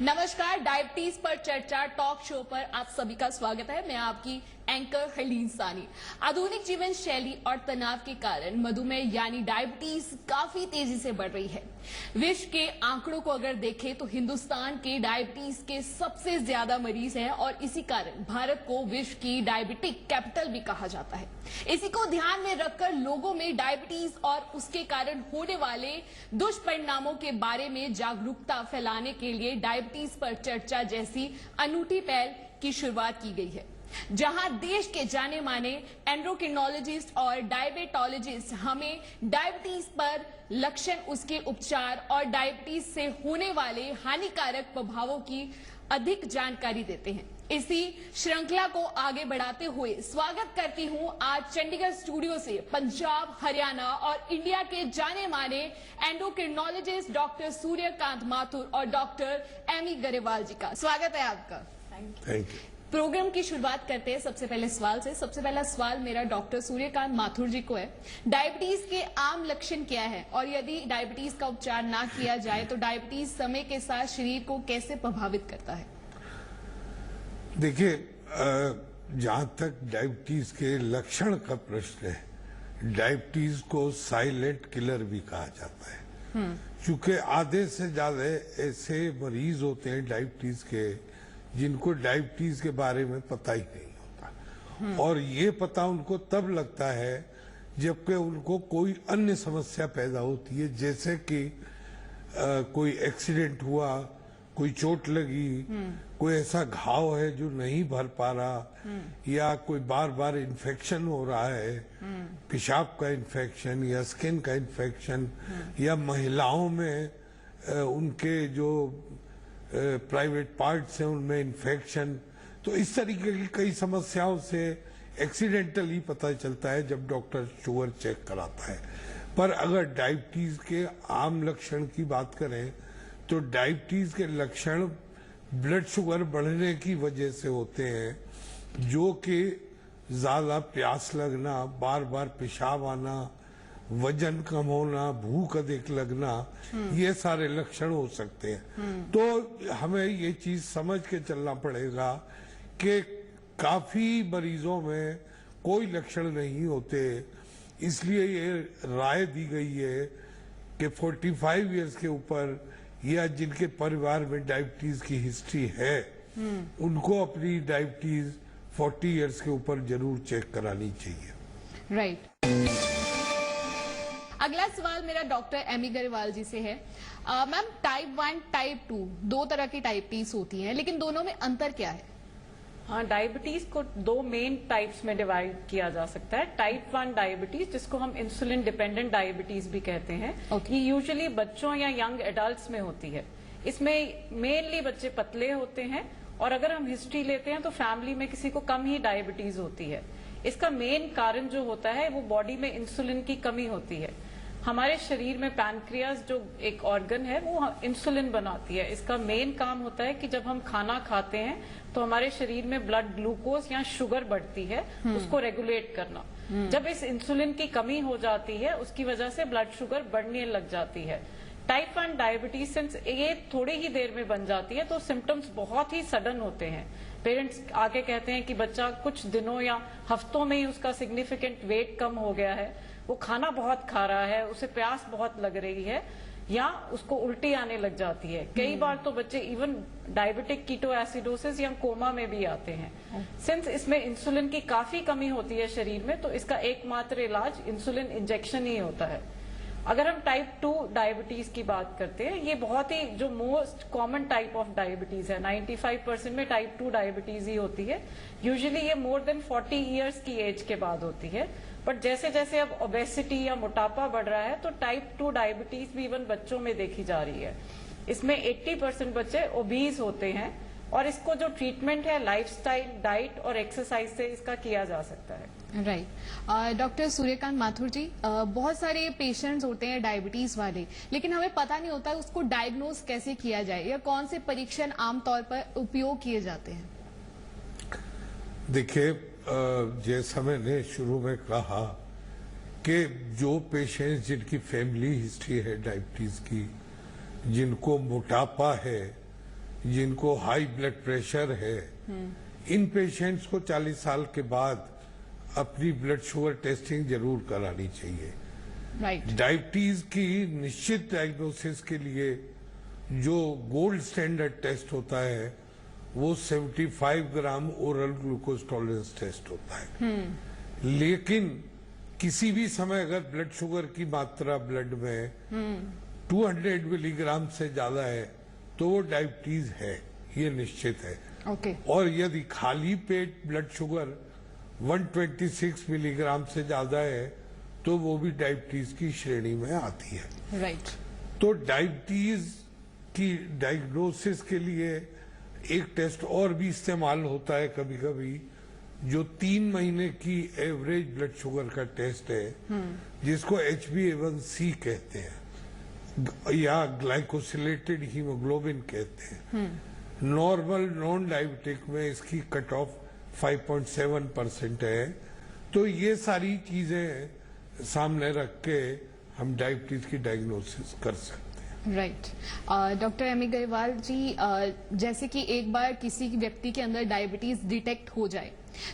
नमस्कार, डायबिटीज पर चर्चा टॉक शो पर आप सभी का स्वागत है। मैं आपकी एंकर हलीन सानी। आधुनिक जीवन शैली और तनाव के कारण मधुमेह यानी डायबिटीज काफी तेजी से बढ़ रही है। विश्व के आंकड़ों को अगर देखें तो हिंदुस्तान के डायबिटीज के सबसे ज्यादा मरीज हैं और इसी कारण भारत को विश्व की डायबिटिक कैपिटल भी कहा जाता है। इसी को ध्यान में रखकर लोगों में डायबिटीज और उसके कारण होने वाले दुष्परिणामों के बारे में जागरूकता फैलाने के लिए डायबिटीज पर चर्चा जैसी अनूठी पहल की शुरुआत की गई है, जहां देश के जाने माने एंड्रोक्रिनोलॉजिस्ट और डायबिटोलॉजिस्ट हमें डायबिटीज पर लक्षण, उसके उपचार और डायबिटीज से होने वाले हानिकारक प्रभावों की अधिक जानकारी देते हैं। इसी श्रृंखला को आगे बढ़ाते हुए स्वागत करती हूं आज चंडीगढ़ स्टूडियो से पंजाब, हरियाणा और इंडिया के जाने माने एंडोक्रिनोलॉजिस्ट डॉक्टर सूर्यकांत माथुर और डॉक्टर एमी गरेवाल जी का। स्वागत है आपका। Thank you. प्रोग्राम की शुरुआत करते हैं सबसे पहले सवाल से। सबसे पहला सवाल मेरा डॉक्टर सूर्यकांत माथुर जी को है। डायबिटीज के आम लक्षण क्या है और यदि डायबिटीज का उपचार ना किया जाए तो डायबिटीज समय के साथ शरीर को कैसे प्रभावित करता है? देखिए, जहां तक डायबिटीज के लक्षण का प्रश्न है, डायबिटीज को साइलेंट किलर भी कहा जाता है, क्योंकि आधे से ज्यादा ऐसे मरीज होते हैं डायबिटीज के जिनको डायबिटीज के बारे में पता ही नहीं होता, और ये पता उनको तब लगता है जबकि उनको कोई अन्य समस्या पैदा होती है, जैसे कि कोई एक्सीडेंट हुआ, कोई चोट लगी, कोई ऐसा घाव है जो नहीं भर पा रहा, या कोई बार बार इन्फेक्शन हो रहा है, पेशाब का इन्फेक्शन या स्किन का इन्फेक्शन, या महिलाओं में उनके जो प्राइवेट पार्ट्स हैं उनमें इन्फेक्शन। तो इस तरीके की कई समस्याओं से एक्सीडेंटली पता चलता है जब डॉक्टर शुगर चेक कराता है। पर अगर डायबिटीज के आम लक्षण की बात करें तो डायबिटीज के लक्षण ब्लड शुगर बढ़ने की वजह से होते हैं, जो कि ज्यादा प्यास लगना, बार बार पेशाब आना, वजन कम होना, भूख अधिक लगना, ये सारे लक्षण हो सकते हैं। तो हमें ये चीज समझ के चलना पड़ेगा कि काफी मरीजों में कोई लक्षण नहीं होते, इसलिए ये राय दी गई है कि 45 इयर्स के ऊपर या जिनके परिवार में डायबिटीज की हिस्ट्री है उनको अपनी डायबिटीज 40 इयर्स के ऊपर जरूर चेक करानी चाहिए। राइट। अगला सवाल मेरा डॉक्टर एमी गरेवाल जी से है। मैम, टाइप 1, टाइप 2 दो तरह की डायबिटीज होती हैं, लेकिन दोनों में अंतर क्या है? हाँ, डायबिटीज को दो मेन टाइप्स में डिवाइड किया जा सकता है। टाइप 1 डायबिटीज, जिसको हम इंसुलिन डिपेंडेंट डायबिटीज भी कहते हैं, ये यूजुअली बच्चों या यंग एडल्ट्स में होती है। इसमें मेनली बच्चे पतले होते हैं, और अगर हम हिस्ट्री लेते हैं तो फैमिली में किसी को कम ही डायबिटीज होती है। इसका मेन कारण जो होता है वो बॉडी में इंसुलिन की कमी होती है। हमारे शरीर में पैनक्रियाज जो एक ऑर्गन है वो इंसुलिन बनाती है। इसका मेन काम होता है कि जब हम खाना खाते हैं तो हमारे शरीर में ब्लड ग्लूकोज या शुगर बढ़ती है, उसको रेगुलेट करना। जब इस इंसुलिन की कमी हो जाती है उसकी वजह से ब्लड शुगर बढ़ने लग जाती है। टाइप 1 डायबिटीज सिंस ये थोड़ी ही देर में बन जाती है तो सिम्टम्स बहुत ही सडन होते हैं। पेरेंट्स आके कहते हैं कि बच्चा कुछ दिनों या हफ्तों में ही उसका सिग्निफिकेंट वेट कम हो गया है, वो खाना बहुत खा रहा है, उसे प्यास बहुत लग रही है, या उसको उल्टी आने लग जाती है। कई बार तो बच्चे इवन डायबिटिक कीटोएसिडोसिस या कोमा में भी आते हैं। सिंस इसमें इंसुलिन की काफी कमी होती है शरीर में, तो इसका एकमात्र इलाज इंसुलिन इंजेक्शन ही होता है। अगर हम टाइप 2 डायबिटीज की बात करते हैं, ये बहुत ही जो most common type of diabetes है। 95% में टाइप 2 डायबिटीज ही होती है। यूजुअली ये मोर देन 40 इयर्स की एज के बाद होती है। बट जैसे जैसे अब ओबेसिटी या मोटापा बढ़ रहा है तो टाइप 2 डायबिटीज भी इवन बच्चों में देखी जा रही है। इसमें 80% बच्चे ओबीज होते हैं, और इसको जो ट्रीटमेंट है लाइफस्टाइल, डाइट और एक्सरसाइज से इसका किया जा सकता है। राइट। डॉक्टर सूर्यकांत माथुर जी, बहुत सारे पेशेंट्स होते हैं डायबिटीज वाले, लेकिन हमें पता नहीं होता उसको डायग्नोज कैसे किया जाए या कौन से परीक्षण आमतौर पर उपयोग किए जाते हैं? देखिए, जैसा मैंने शुरू में कहा कि जो पेशेंट्स जिनकी फैमिली हिस्ट्री है डायबिटीज की, जिनको मोटापा है जिनको हाई ब्लड प्रेशर है, इन पेशेंट्स को 40 साल के बाद अपनी ब्लड शुगर टेस्टिंग जरूर करानी चाहिए। राइट। डायबिटीज की निश्चित डायग्नोसिस के लिए जो गोल्ड स्टैंडर्ड टेस्ट होता है वो 75 ग्राम ओरल ग्लूकोज टॉलरेंस टेस्ट होता है। लेकिन किसी भी समय अगर ब्लड शुगर की मात्रा ब्लड में 200 मिलीग्राम से ज्यादा है तो वो डायबिटीज है, ये निश्चित है। ओके। और यदि खाली पेट ब्लड शुगर 126 मिलीग्राम से ज्यादा है तो वो भी डायबिटीज की श्रेणी में आती है। राइट। तो डायबिटीज की डायग्नोसिस के लिए एक टेस्ट और भी इस्तेमाल होता है कभी कभी, जो 3 महीने की एवरेज ब्लड शुगर का टेस्ट है, जिसको HbA1c कहते हैं या ग्लाइकोसिलेटेड हीमोग्लोबिन कहते हैं। नॉर्मल नॉन डायबिटिक में इसकी कट ऑफ 5.7% है। तो ये सारी चीजें सामने रख के हम डायबिटीज की डायग्नोसिस कर सकते हैं। राइट। डॉक्टर एमी गरेवाल जी, जैसे कि एक बार किसी व्यक्ति के अंदर डायबिटीज डिटेक्ट हो जाए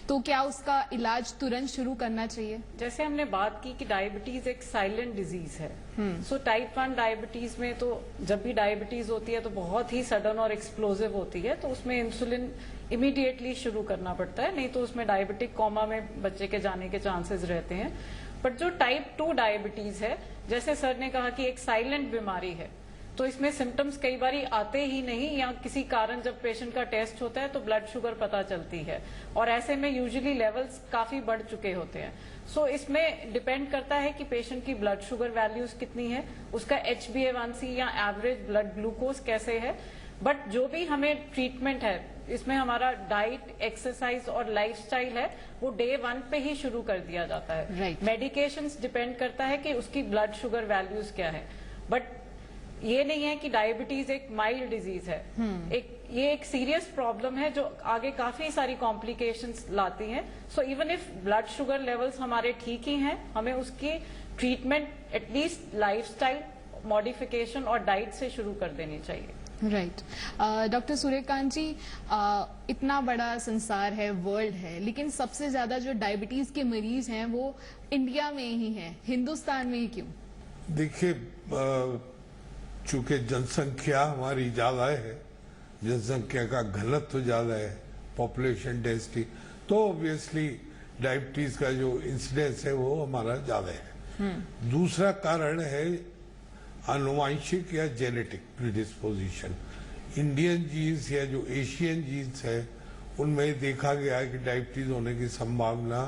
तो क्या उसका इलाज तुरंत शुरू करना चाहिए? जैसे हमने बात की कि डायबिटीज एक साइलेंट डिजीज है। सो टाइप 1 डायबिटीज में तो जब भी डायबिटीज होती है तो बहुत ही सडन और एक्सप्लोसिव होती है, तो उसमें इंसुलिन इमीडिएटली शुरू करना पड़ता है, नहीं तो उसमें डायबिटिक कोमा में बच्चे के जाने के चांसेस रहते हैं। बट जो टाइप 2 डायबिटीज है, जैसे सर ने कहा कि एक साइलेंट बीमारी है, तो इसमें सिम्टम्स कई बार आते ही नहीं, या किसी कारण जब पेशेंट का टेस्ट होता है तो ब्लड शुगर पता चलती है, और ऐसे में यूजुअली लेवल्स काफी बढ़ चुके होते हैं। सो इसमें डिपेंड करता है कि पेशेंट की ब्लड शुगर वैल्यूज कितनी है, उसका HbA1c या एवरेज ब्लड ग्लूकोज कैसे है। बट जो भी हमें ट्रीटमेंट है, इसमें हमारा डाइट, एक्सरसाइज और लाइफस्टाइल है, वो डे 1 पे ही शुरू कर दिया जाता है। Right. मेडिकेशंस डिपेंड करता है कि उसकी ब्लड शुगर वैल्यूज क्या है। बट ये नहीं है कि डायबिटीज एक माइल्ड डिजीज है। ये एक सीरियस प्रॉब्लम है जो आगे काफी सारी कॉम्प्लिकेशंस लाती हैं। So even if blood sugar levels हमारे ठीक ही हैं, हमें उसकी ट्रीटमेंट एटलीस्ट लाइफस्टाइल मॉडिफिकेशन और डाइट से शुरू कर देनी चाहिए। राइट। डॉक्टर सूर्यकांत जी, इतना बड़ा संसार है, वर्ल्ड है, लेकिन सबसे ज्यादा जो डायबिटीज के मरीज हैं वो इंडिया में ही हैं, हिंदुस्तान में ही क्यों? देखिए, चूंकि जनसंख्या हमारी ज्यादा है, जनसंख्या का घनत्व ज्यादा है, पॉपुलेशन डेंसिटी, तो ऑब्वियसली डायबिटीज का जो इंसिडेंस है वो हमारा ज्यादा है। दूसरा कारण है आनुवांशिक या जेनेटिक प्रीडिस्पोजिशन। इंडियन जीन्स या जो एशियन जीन्स है उनमें देखा गया है कि डायबिटीज होने की संभावना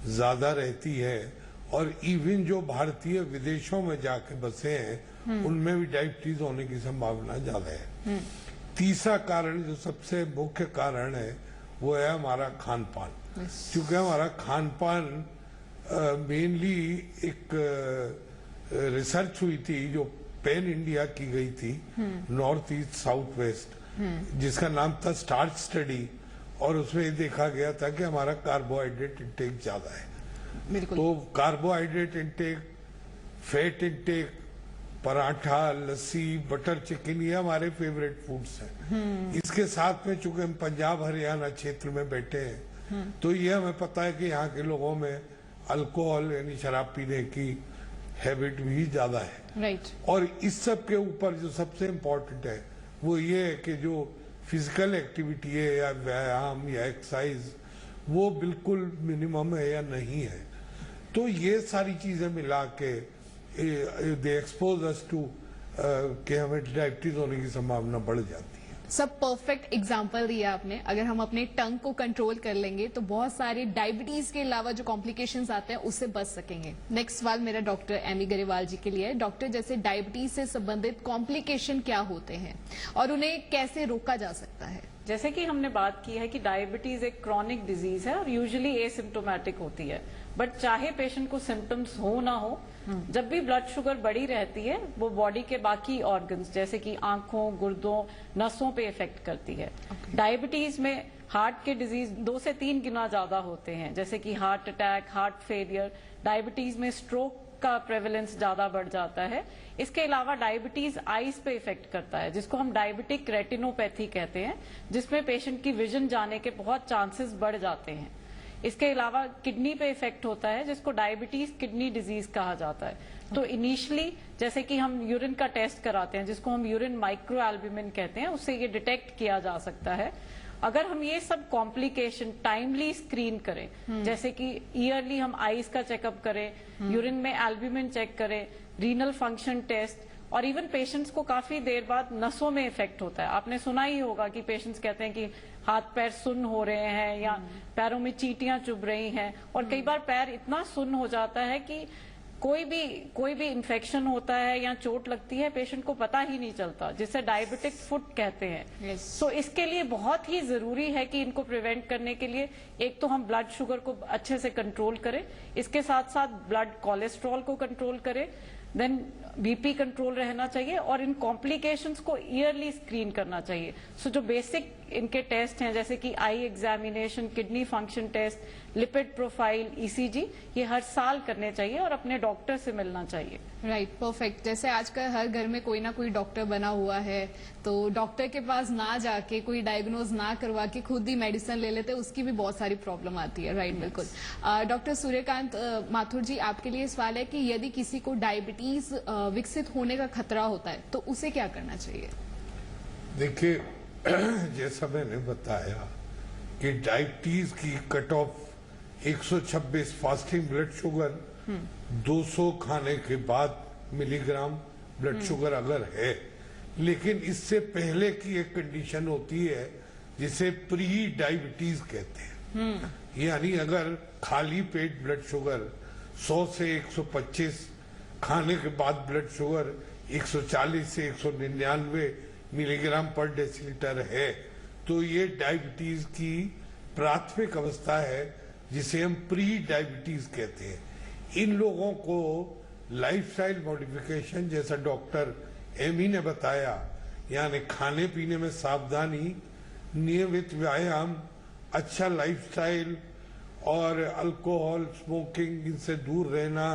ज्यादा रहती है, और इवन जो भारतीय विदेशों में जाके बसे हैं उनमें भी डायबिटीज होने की संभावना ज्यादा है। तीसरा कारण, जो सबसे मुख्य कारण है, वो है हमारा खान पान। क्योंकि हमारा खान पान मेनली एक रिसर्च हुई थी जो पैन इंडिया की गई थी, नॉर्थ ईस्ट साउथ वेस्ट, जिसका नाम था स्टार्च स्टडी, और उसमें देखा गया था कि हमारा कार्बोहाइड्रेट इंटेक ज्यादा है। बिल्कुल। तो carbohydrate intake, fat intake, paratha, lassi, butter chicken, ये हमारे फेवरेट फूड्स हैं। इसके साथ में चूंकि हम पंजाब हरियाणा क्षेत्र में बैठे हैं तो ये हमें पता है कि यहाँ के लोगों में अल्कोहल यानी शराब पीने की हैबिट भी ज्यादा है। राइट। और इस सब के ऊपर जो सबसे इम्पोर्टेंट है वो ये है कि जो फिजिकल एक्टिविटी है या व्यायाम या एक्सरसाइज वो बिल्कुल मिनिमम है या नहीं है। तो ये सारी चीजें मिला के दे एक्सपोज अस टू कि हमें डायबिटीज होने की संभावना बढ़ जाती है। सब परफेक्ट एग्जाम्पल दिया आपने। अगर हम अपने टंग को कंट्रोल कर लेंगे तो बहुत सारे डायबिटीज के अलावा जो कॉम्प्लिकेशंस आते हैं उससे बच सकेंगे। नेक्स्ट सवाल मेरा डॉक्टर एमी गरेवाल जी के लिए है। डॉक्टर, जैसे डायबिटीज से संबंधित कॉम्प्लिकेशन क्या होते हैं और उन्हें कैसे रोका जा सकता है? जैसे कि हमने बात की है कि डायबिटीज एक क्रॉनिक डिजीज है और यूजुअली एसिम्प्टोमेटिक होती है, बट चाहे पेशेंट को सिम्टम्स हो ना हो, जब भी ब्लड शुगर बढ़ी रहती है वो बॉडी के बाकी ऑर्गन्स जैसे कि आंखों, गुर्दों, नसों पे इफेक्ट करती है। डायबिटीज में हार्ट के डिजीज 2 से 3 गुना ज्यादा होते हैं, जैसे कि heart attack, heart failure. Diabetes में स्ट्रोक का प्रेवलेंस ज्यादा बढ़ जाता है। इसके अलावा डायबिटीज आईज पे इफेक्ट करता है, जिसको हम डायबिटिक रेटिनोपैथी कहते हैं, जिसमें पेशेंट की विजन जाने के बहुत चांसेस बढ़ जाते हैं। इसके अलावा किडनी पे इफेक्ट होता है, जिसको डायबिटीज किडनी डिजीज कहा जाता है। तो इनिशियली जैसे कि हम यूरिन का टेस्ट कराते हैं, जिसको हम यूरिन माइक्रो एल्ब्यूमिन कहते हैं, उससे ये डिटेक्ट किया जा सकता है। अगर हम ये सब कॉम्प्लिकेशन टाइमली स्क्रीन करें, जैसे कि ईयरली हम आईज का चेकअप करें, यूरिन में एल्ब्यूमिन चेक करें, रीनल फंक्शन टेस्ट, और इवन पेशेंट्स को काफी देर बाद नसों में इफेक्ट होता है। आपने सुना ही होगा कि पेशेंट्स कहते हैं कि हाथ पैर सुन्न हो रहे हैं या पैरों में चींटियां चुभ रही हैं, और कई बार पैर इतना सुन्न हो जाता है कि कोई भी इन्फेक्शन होता है या चोट लगती है, पेशेंट को पता ही नहीं चलता, जिसे डायबिटिक फुट कहते हैं। तो इसके लिए बहुत ही जरूरी है कि इनको प्रिवेंट करने के लिए एक तो हम ब्लड शुगर को अच्छे से कंट्रोल करें, इसके साथ साथ ब्लड कोलेस्ट्रॉल को कंट्रोल करें, देन बीपी कंट्रोल रहना चाहिए, और इन कॉम्प्लिकेशंस को ईयरली स्क्रीन करना चाहिए। सो जो बेसिक इनके टेस्ट हैं, जैसे कि eye examination, kidney function test, lipid profile, ECG, ये हर साल करने चाहिए और अपने डॉक्टर से मिलना चाहिए। Right, perfect. जैसे आजकल हर घर में कोई ना कोई डॉक्टर बना हुआ है, तो डॉक्टर के पास ना जाके, कोई डायग्नोज ना करवा के खुद ही मेडिसिन ले लेते हैं, उसकी भी बहुत सारी प्रॉब्लम आती है। राइट, बिल्कुल। डॉक्टर सूर्यकांत माथुर जी, आपके लिए सवाल है कि यदि किसी को डायबिटीज विकसित होने का खतरा होता है तो उसे क्या करना चाहिए? देखिए, जैसा मैंने बताया कि डायबिटीज की cut off 126 fasting blood sugar, 200 खाने के बाद मिलीग्राम ब्लड शुगर अगर है, लेकिन इससे पहले की एक कंडीशन होती है जिसे प्री डायबिटीज कहते हैं। यानी अगर खाली पेट ब्लड शुगर 100 से 125, खाने के बाद ब्लड शुगर 140 से 199 मिलीग्राम पर डेसीलीटर है, तो ये डायबिटीज की प्राथमिक अवस्था है, जिसे हम प्री डायबिटीज कहते हैं। इन लोगों को लाइफस्टाइल मॉडिफिकेशन, जैसा डॉक्टर एमी ने बताया, यानी खाने पीने में सावधानी, नियमित व्यायाम, अच्छा लाइफस्टाइल और अल्कोहल, स्मोकिंग, इनसे दूर रहना,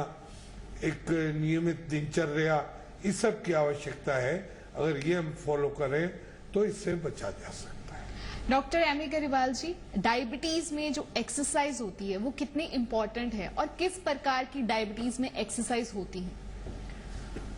एक नियमित दिनचर्या, इस सब की आवश्यकता है। अगर ये हम फॉलो करें तो इससे बचा जा सकता है। डॉक्टर एमी गरिवाल जी, डायबिटीज में जो एक्सरसाइज होती है वो कितनी इम्पोर्टेंट है, और किस प्रकार की डायबिटीज में एक्सरसाइज होती है?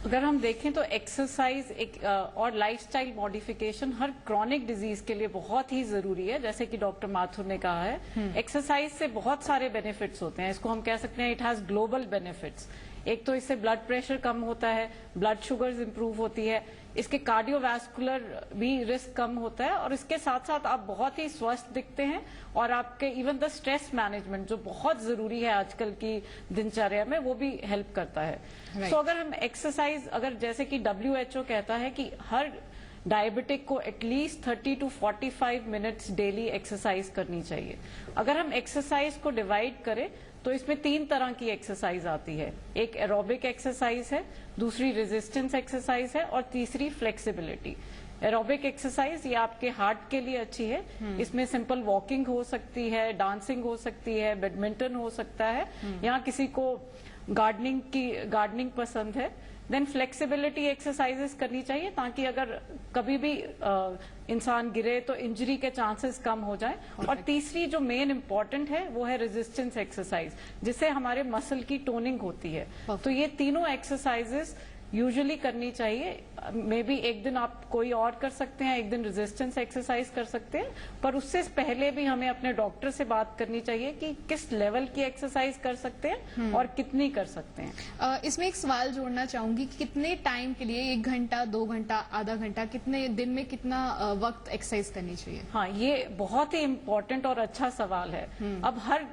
अगर हम देखें तो एक्सरसाइज और लाइफस्टाइल मॉडिफिकेशन हर क्रॉनिक डिजीज के लिए बहुत ही जरूरी है। जैसे कि डॉक्टर माथुर ने कहा है, एक्सरसाइज से बहुत सारे बेनिफिट्स होते हैं। इसको हम कह सकते हैं इट हैज ग्लोबल बेनिफिट्स। एक तो इससे ब्लड प्रेशर कम होता है, ब्लड शुगर्स इंप्रूव होती है, इसके कार्डियोवैस्कुलर भी रिस्क कम होता है, और इसके साथ साथ आप बहुत ही स्वस्थ दिखते हैं, और आपके इवन द स्ट्रेस मैनेजमेंट जो बहुत जरूरी है आजकल की दिनचर्या में, वो भी हेल्प करता है। Right. तो अगर हम एक्सरसाइज, अगर जैसे कि WHO कहता है कि हर डायबिटिक को at least 30 to 45 minutes daily exercise करनी चाहिए। अगर हम एक्सरसाइज को डिवाइड करें तो इसमें 3 तरह की एक्सरसाइज आती है। एक एरोबिक एक्सरसाइज है, दूसरी रेजिस्टेंस एक्सरसाइज है, और तीसरी फ्लेक्सिबिलिटी। एरोबिक एक्सरसाइज ये आपके हार्ट के लिए अच्छी है। इसमें सिंपल वॉकिंग हो सकती है, डांसिंग हो सकती है, बैडमिंटन हो सकता है, या किसी को गार्डनिंग पसंद है। देन फ्लेक्सिबिलिटी एक्सरसाइजेस करनी चाहिए, ताकि अगर कभी भी इंसान गिरे तो इंजरी के चांसेस कम हो जाए। और तीसरी जो मेन इंपॉर्टेंट है वो है रेजिस्टेंस एक्सरसाइज, जिससे हमारे मसल की टोनिंग होती है। तो ये तीनों एक्सरसाइजेस यूजुअली करनी चाहिए। मे बी एक दिन आप कोई और कर सकते हैं, एक दिन रेजिस्टेंस एक्सरसाइज कर सकते हैं, पर उससे पहले भी हमें अपने डॉक्टर से बात करनी चाहिए कि किस लेवल की एक्सरसाइज कर सकते हैं और कितनी कर सकते हैं। इसमें एक सवाल जोड़ना चाहूंगी कि कितने टाइम के लिए, 1 घंटा, 2 घंटा, आधा घंटा, कितने दिन में कितना वक्त एक्सरसाइज करनी चाहिए? हाँ, ये बहुत ही इम्पोर्टेंट और अच्छा सवाल है। अब हर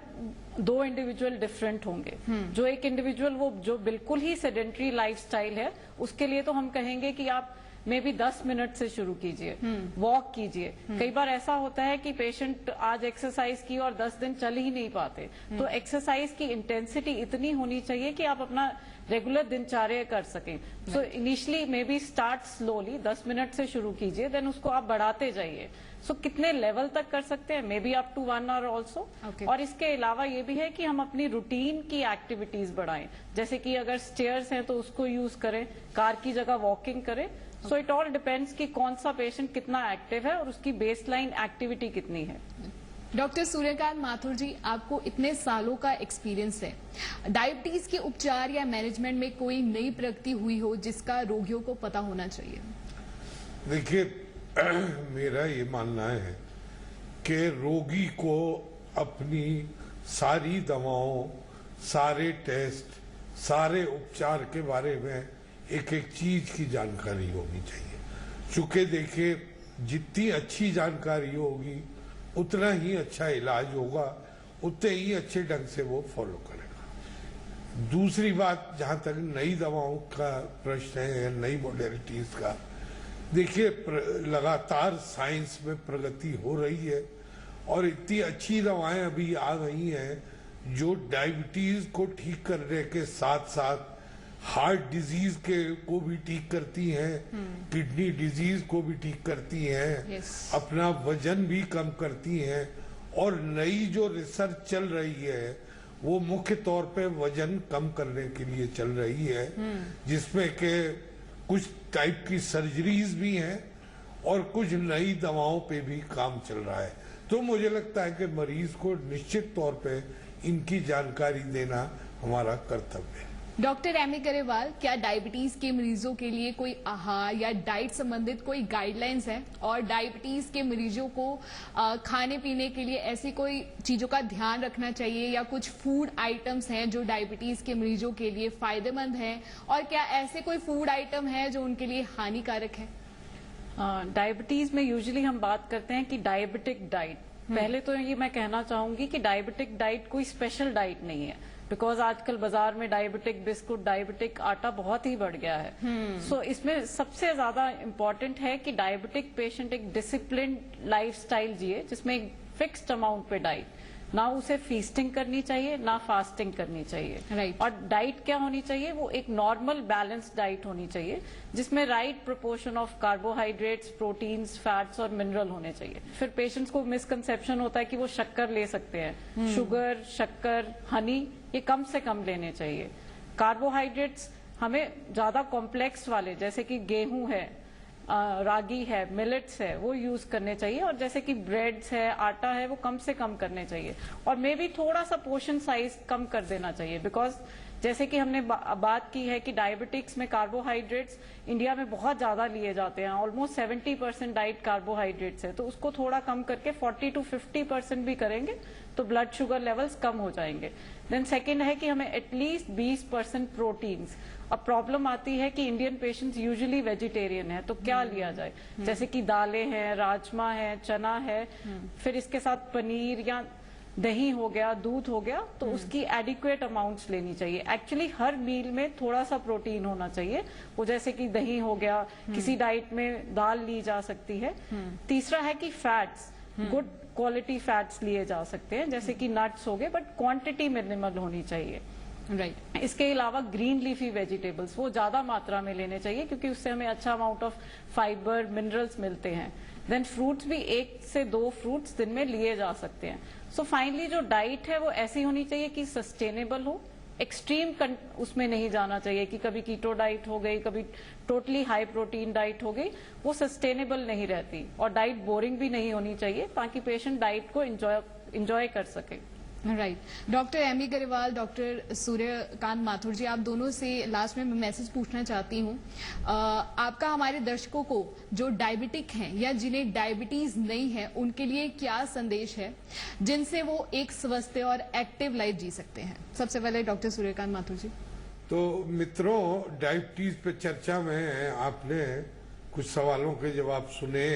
2 इंडिविजुअल डिफरेंट होंगे। जो एक इंडिविजुअल वो जो बिल्कुल ही सेडेंटरी लाइफस्टाइल है, उसके लिए तो हम कहेंगे कि आप मे बी 10 मिनट से शुरू कीजिए, वॉक कीजिए। कई बार ऐसा होता है कि पेशेंट आज एक्सरसाइज की और 10 दिन चल ही नहीं पाते। तो एक्सरसाइज की इंटेंसिटी इतनी होनी चाहिए कि आप अपना रेगुलर दिनचर्या कर सकें। So initially may be start slowly, 10 minute से शुरू कीजिए, देन उसको आप बढ़ाते जाइए। सो कितने लेवल तक कर सकते हैं, maybe up to 1 hour also. और इसके अलावा ये भी है कि हम अपनी रूटीन की एक्टिविटीज बढ़ाएं, जैसे कि अगर स्टेयर्स हैं तो उसको यूज करें, कार की जगह वॉकिंग करें। सो इट ऑल डिपेंड्स कि कौन सा पेशेंट कितना एक्टिव है और उसकी बेसलाइन एक्टिविटी कितनी है। डॉक्टर सूर्यकांत माथुर जी, आपको इतने सालों का एक्सपीरियंस है, डायबिटीज के उपचार या मैनेजमेंट में कोई नई प्रगति हुई हो जिसका रोगियों को पता होना चाहिए? देखिए, मेरा ये मानना है कि रोगी को अपनी सारी दवाओं, सारे टेस्ट, सारे उपचार के बारे में एक एक चीज की जानकारी होनी चाहिए। चूंकि देखिए, जितनी अच्छी जानकारी होगी उतना ही अच्छा इलाज होगा, उतने ही अच्छे ढंग से वो फॉलो करेगा। दूसरी बात, जहां तक नई दवाओं का प्रश्न है या नई मॉडलिटीज का, देखिए लगातार साइंस में प्रगति हो रही है और इतनी अच्छी दवाएं अभी आ गई हैं जो डायबिटीज को ठीक करने के साथ साथ हार्ट डिजीज को भी ठीक करती हैं, किडनी डिजीज को भी ठीक करती हैं, अपना वजन भी कम करती हैं। और नई जो रिसर्च चल रही है वो मुख्य तौर पे वजन कम करने के लिए चल रही है, जिसमें के कुछ टाइप की सर्जरीज भी हैं और कुछ नई दवाओं पे भी काम चल रहा है। तो मुझे लगता है कि मरीज को निश्चित तौर पे इनकी जानकारी देना हमारा कर्तव्य है। Doctor M A. गरेवाल, क्या डायबिटीज के मरीजों के लिए कोई आहार या डाइट संबंधित कोई गाइडलाइंस है, और डायबिटीज के मरीजों को खाने पीने के लिए ऐसी कोई चीजों का ध्यान रखना चाहिए या कुछ फूड आइटम्स हैं जो डायबिटीज के मरीजों के लिए फायदेमंद हैं, और क्या ऐसे कोई फूड आइटम है जो उनके लिए हानिकारक है? डायबिटीज में यूजुअली हम बात करते हैं कि डायबिटिक डाइट। पहले तो ये मैं कहना चाहूंगी कि डायबिटिक डाइट कोई स्पेशल डाइट नहीं है, बिकॉज आजकल बाजार में डायबिटिक बिस्कुट, डायबिटिक आटा बहुत ही बढ़ गया है। सो इसमें सबसे ज्यादा इम्पोर्टेंट है कि डायबिटिक पेशेंट एक डिसिप्लिन लाइफस्टाइल जिए, जिसमें एक फिक्स्ड अमाउंट पे डाइट, ना उसे फीस्टिंग करनी चाहिए ना फास्टिंग करनी चाहिए। Right. और डाइट क्या होनी चाहिए, वो एक नॉर्मल बैलेंस डाइट होनी चाहिए जिसमें right proportion of carbohydrates, proteins, fats और मिनरल होने चाहिए। फिर पेशेंट्स को मिसकंसेप्शन होता है कि वो शक्कर ले सकते हैं। शुगर, शक्कर, हनी ये कम से कम लेने चाहिए। कार्बोहाइड्रेट्स हमें ज्यादा कॉम्प्लेक्स वाले, जैसे कि गेहूं है, रागी है, मिलेट्स है, वो यूज करने चाहिए। और जैसे कि ब्रेड्स है, आटा है, वो कम से कम करने चाहिए। और मे भी थोड़ा सा पोर्शन साइज कम कर देना चाहिए, बिकॉज जैसे कि हमने बात की है कि डायबिटिक्स में कार्बोहाइड्रेट्स इंडिया में बहुत ज्यादा लिए जाते हैं, ऑलमोस्ट 70% डाइट कार्बोहाइड्रेट्स है। तो उसको थोड़ा कम करके 40 to 50% भी करेंगे तो ब्लड शुगर लेवल्स कम हो जाएंगे। देन सेकेंड है कि हमें एटलीस्ट 20% प्रोटीन्स। अब प्रॉब्लम आती है कि इंडियन पेशेंट्स यूजुअली वेजिटेरियन है, तो क्या लिया जाए, जैसे कि दालें हैं, राजमा है, चना है, फिर इसके साथ पनीर या दही हो गया, दूध हो गया, तो उसकी एडिक्वेट अमाउंट्स लेनी चाहिए। एक्चुअली हर मील में थोड़ा सा प्रोटीन होना चाहिए, वो जैसे कि दही हो गया, किसी डाइट में दाल ली जा सकती है। तीसरा है कि फैट्स, गुड क्वालिटी फैट्स लिए जा सकते हैं, जैसे कि नट्स हो गए, बट क्वांटिटी मिनिमल होनी चाहिए। राइट। इसके अलावा ग्रीन लीफी वेजिटेबल्स वो ज्यादा मात्रा में लेने चाहिए, क्योंकि उससे हमें अच्छा अमाउंट ऑफ फाइबर, मिनरल्स मिलते हैं। देन फ्रूट्स भी 1 से 2 फ्रूट्स दिन में लिए जा सकते हैं। सो फाइनली जो डाइट है वो ऐसी होनी चाहिए कि सस्टेनेबल हो, एक्सट्रीम उसमें नहीं जाना चाहिए कि कभी कीटो डाइट हो गई, कभी टोटली हाई प्रोटीन डाइट हो गई, वो सस्टेनेबल नहीं रहती। और डाइट बोरिंग भी नहीं होनी चाहिए, ताकि पेशेंट डाइट को एंजॉय कर सके। Right. Doctor M A. Grewal, doctor Suryakant Mathur ji, आप दोनों से लास्ट में मैं मैसेज पूछना चाहती हूँ। आपका हमारे दर्शकों को जो डायबिटिक हैं या जिन्हें डायबिटीज नहीं है, उनके लिए क्या संदेश है जिनसे वो एक स्वस्थ और एक्टिव लाइफ जी सकते हैं? सबसे पहले डॉक्टर सूर्यकांत माथुर जी। तो मित्रों, डायबिटीज पे चर्चा में आपने कुछ सवालों के जवाब सुने,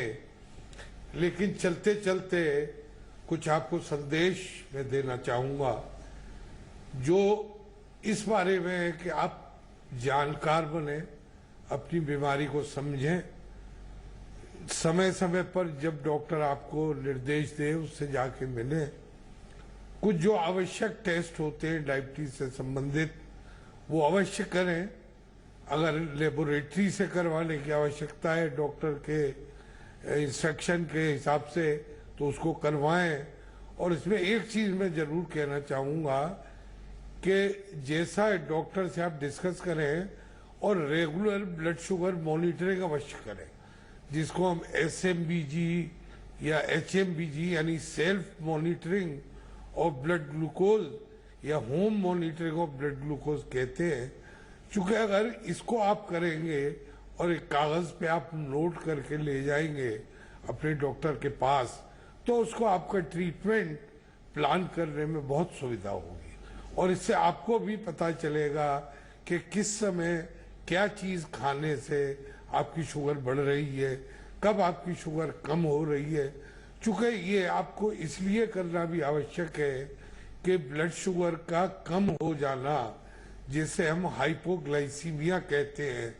लेकिन चलते चलते कुछ आपको संदेश मैं देना चाहूंगा, जो इस बारे में है कि आप जानकार बने, अपनी बीमारी को समझें, समय समय पर जब डॉक्टर आपको निर्देश दे उससे जाके मिलें। कुछ जो आवश्यक टेस्ट होते हैं डायबिटीज से संबंधित वो अवश्य करें। अगर लेबोरेटरी से करवाने की आवश्यकता है डॉक्टर के इंस्ट्रक्शन के हिसाब से तो उसको करवाएं। और इसमें एक चीज मैं जरूर कहना चाहूंगा कि जैसा डॉक्टर से आप डिस्कस करें और रेगुलर ब्लड शुगर मॉनिटरिंग अवश्य करें, जिसको हम SMBG या HMBG यानी self monitoring of blood glucose या home monitoring of blood glucose कहते हैं। चूंकि अगर इसको आप करेंगे और एक कागज पे आप नोट करके ले जाएंगे अपने डॉक्टर के पास, तो उसको आपका ट्रीटमेंट प्लान करने में बहुत सुविधा होगी। और इससे आपको भी पता चलेगा कि किस समय क्या चीज खाने से आपकी शुगर बढ़ रही है, कब आपकी शुगर कम हो रही है। चूंकि ये आपको इसलिए करना भी आवश्यक है कि ब्लड शुगर का कम हो जाना, जिसे हम हाइपोग्लाइसीमिया कहते हैं,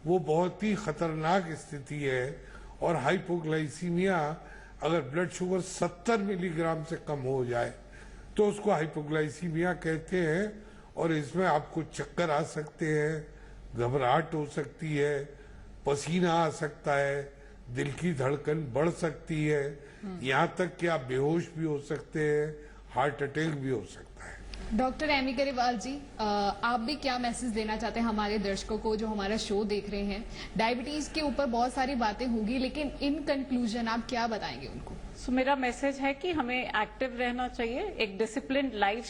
वो बहुत ही खतरनाक स्थिति है। और हाइपोग्लाइसीमिया अगर ब्लड शुगर 70 मिलीग्राम से कम हो जाए तो उसको हाइपोग्लाइसीमिया कहते हैं। और इसमें आपको चक्कर आ सकते हैं, घबराहट हो सकती है, पसीना आ सकता है, दिल की धड़कन बढ़ सकती है, यहाँ तक कि आप बेहोश भी हो सकते हैं, हार्ट अटैक भी हो सकता है। डॉक्टर एमी गरेवाल जी, आप भी क्या मैसेज देना चाहते हैं हमारे दर्शकों को जो हमारा शो देख रहे हैं? डायबिटीज के ऊपर बहुत सारी बातें होगी, लेकिन इन कंक्लूजन आप क्या बताएंगे उनको? मेरा मैसेज है कि हमें एक्टिव रहना चाहिए, एक डिसिप्लिन लाइफ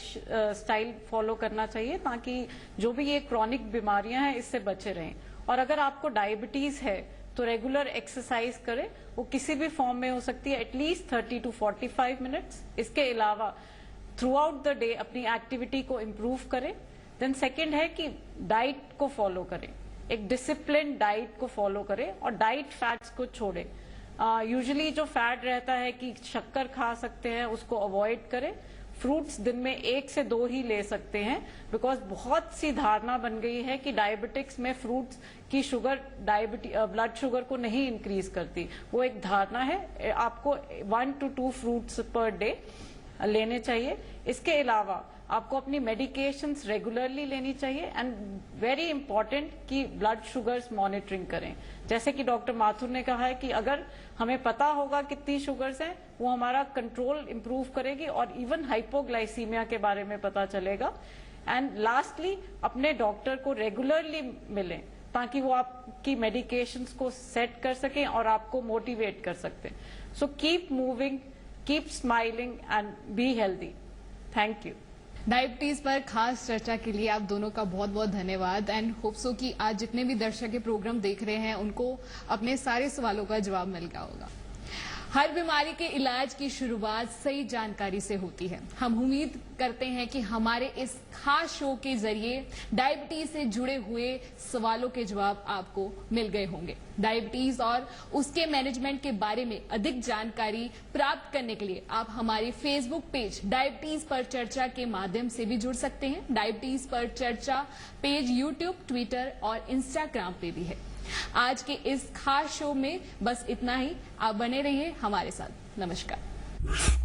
स्टाइल फॉलो करना चाहिए, ताकि जो भी ये क्रॉनिक बीमारियां हैं इससे बचे रहें। और अगर आपको डायबिटीज है तो रेगुलर एक्सरसाइज करें, वो किसी भी फॉर्म में हो सकती है, एटलीस्ट 30 to 45 मिनट्स। इसके अलावा थ्रू आउट द डे अपनी एक्टिविटी को इम्प्रूव करें। देन सेकेंड है कि डाइट को फॉलो करें, एक डिसिप्लिन डाइट को फॉलो करें और डाइट फैट्स को छोड़ें। यूजुअली जो फैट रहता है कि शक्कर खा सकते हैं, उसको अवॉइड करें। फ्रूट्स दिन में 1 से 2 ही ले सकते हैं, बिकॉज बहुत सी धारणा बन गई है कि डायबिटिक्स में फ्रूट्स की शुगर ब्लड शुगर को नहीं इंक्रीज करती। वो एक धारणा है। आपको 1 to 2 फ्रूट्स पर डे लेने चाहिए। इसके अलावा आपको अपनी मेडिकेशंस रेगुलरली लेनी चाहिए एंड वेरी इंपॉर्टेंट कि ब्लड शुगर्स मॉनिटरिंग करें। जैसे कि डॉक्टर माथुर ने कहा है कि अगर हमें पता होगा कितनी शुगर्स हैं, वो हमारा कंट्रोल इंप्रूव करेगी और इवन हाइपोग्लाइसीमिया के बारे में पता चलेगा। एंड लास्टली, अपने डॉक्टर को रेगुलरली मिलें ताकि वो आपकी मेडिकेशंस को सेट कर सकें और आपको मोटिवेट कर सकते हैं। So keep moving, keep smiling and be healthy. Thank you. Diabetes पर खास चर्चा के लिए आप दोनों का बहुत बहुत धन्यवाद एंड होप सो कि आज जितने भी दर्शक ये प्रोग्राम देख रहे हैं उनको अपने सारे सवालों का जवाब मिल गया होगा। हर बीमारी के इलाज की शुरुआत सही जानकारी से होती है। हम उम्मीद करते हैं कि हमारे इस खास शो के जरिए डायबिटीज से जुड़े हुए सवालों के जवाब आपको मिल गए होंगे। डायबिटीज और उसके मैनेजमेंट के बारे में अधिक जानकारी प्राप्त करने के लिए आप हमारी फेसबुक पेज डायबिटीज पर चर्चा के माध्यम से भी जुड़ सकते हैं। डायबिटीज पर चर्चा पेज यूट्यूब, ट्विटर और इंस्टाग्राम पे भी है। आज के इस खास शो में बस इतना ही। आप बने रहिए हमारे साथ। नमस्कार।